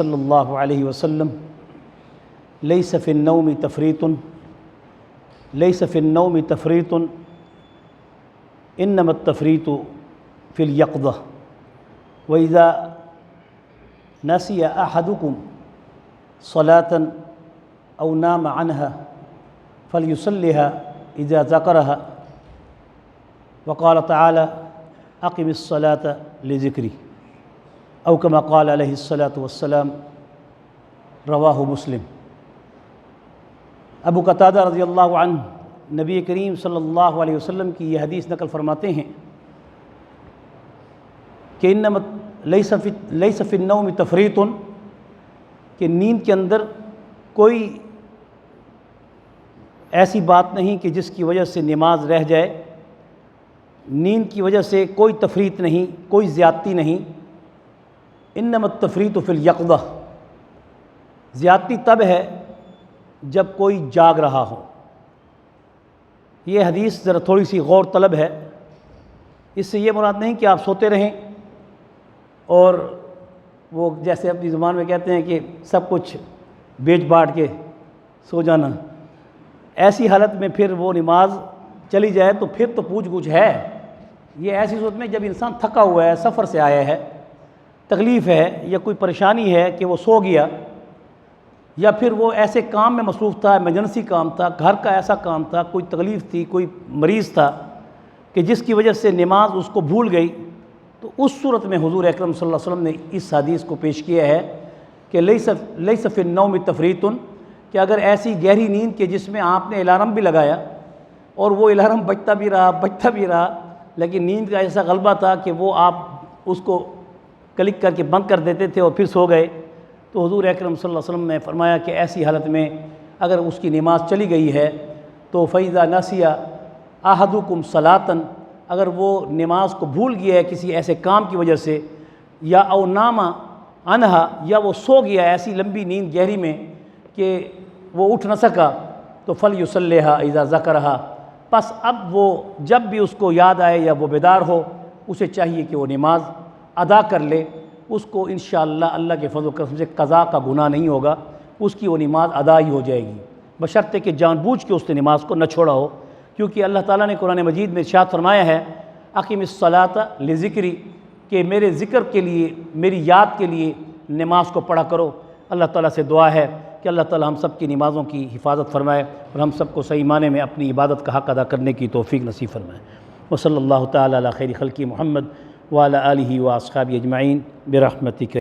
صلی اللہ علیہ وسلم لیس فی النوم تفریط لیس فی النوم تفریط انما التفریط فی الیقظہ وإذا نسی احدکم صلاة او نام عنها فلیصلیها اذا ذکرها وقال تعالی اقم الصلاة لذکری او کما قال علیہ الصلاۃ والسلام رواہ مسلم۔ ابو قتادہ رضی اللہ عنہ نبی کریم صلی اللہ علیہ وسلم کی یہ حدیث نقل فرماتے ہیں کہ انما لیس فی النوم تفریط، کہ نیند کے اندر کوئی ایسی بات نہیں کہ جس کی وجہ سے نماز رہ جائے، نیند کی وجہ سے کوئی تفریط نہیں، کوئی زیادتی نہیں۔ انما التفریط فی الیقظہ، زیادتی تب ہے جب کوئی جاگ رہا ہو۔ یہ حدیث ذرا تھوڑی سی غور طلب ہے۔ اس سے یہ مراد نہیں کہ آپ سوتے رہیں اور وہ جیسے اپنی زبان میں کہتے ہیں کہ سب کچھ بیچ باٹ کے سو جانا، ایسی حالت میں پھر وہ نماز چلی جائے تو پھر تو پوچھ گچھ ہے۔ یہ ایسی صورت میں جب انسان تھکا ہوا ہے، سفر سے آیا ہے، تکلیف ہے یا کوئی پریشانی ہے کہ وہ سو گیا، یا پھر وہ ایسے کام میں مصروف تھا، ایمرجنسی کام تھا، گھر کا ایسا کام تھا، کوئی تکلیف تھی، کوئی مریض تھا کہ جس کی وجہ سے نماز اس کو بھول گئی، تو اس صورت میں حضور اکرم صلی اللہ علیہ وسلم نے اس حدیث کو پیش کیا ہے کہ لیس فی النوم تفریط، کہ اگر ایسی گہری نیند کہ جس میں آپ نے الارم بھی لگایا اور وہ الارم بجتا بھی رہا لیکن نیند کا ایسا غلبہ تھا کہ وہ آپ اس کو کلک کر کے بند کر دیتے تھے اور پھر سو گئے، تو حضور اکرم صلی اللہ علیہ وسلم نے فرمایا کہ ایسی حالت میں اگر اس کی نماز چلی گئی ہے تو فَإِذَا نَسِيَ أَحَدُكُمْ صَلَاةً، اگر وہ نماز کو بھول گیا ہے کسی ایسے کام کی وجہ سے، یا او نام عنہا، یا وہ سو گیا ایسی لمبی نیند گہری میں کہ وہ اٹھ نہ سکا، تو فَلْيُصَلِّهَا إِذَا ذَكَرَهَا، پس اب وہ جب بھی اس کو یاد آئے یا وہ بیدار ہو، اسے چاہیے کہ وہ نماز ادا کر لے۔ اس کو انشاءاللہ اللہ کے فضل و کرم سے قضا کا گناہ نہیں ہوگا، اس کی وہ نماز ادا ہی ہو جائے گی، بشرطے کہ جان بوجھ کے اس نے نماز کو نہ چھوڑا ہو، کیونکہ اللہ تعالیٰ نے قرآن مجید میں ارشاد فرمایا ہے اقم الصلاۃ لذکری، کہ میرے ذکر کے لیے، میری یاد کے لیے نماز کو پڑھا کرو۔ اللہ تعالیٰ سے دعا ہے کہ اللہ تعالیٰ ہم سب کی نمازوں کی حفاظت فرمائے اور ہم سب کو صحیح معنی میں اپنی عبادت کا حق ادا کرنے کی توفیق نصیب فرمائے۔ وصلی اللہ تعالیٰ علی خیر خلقہ محمد وعلی آلہ واصحابہ اجمعین برحمتک۔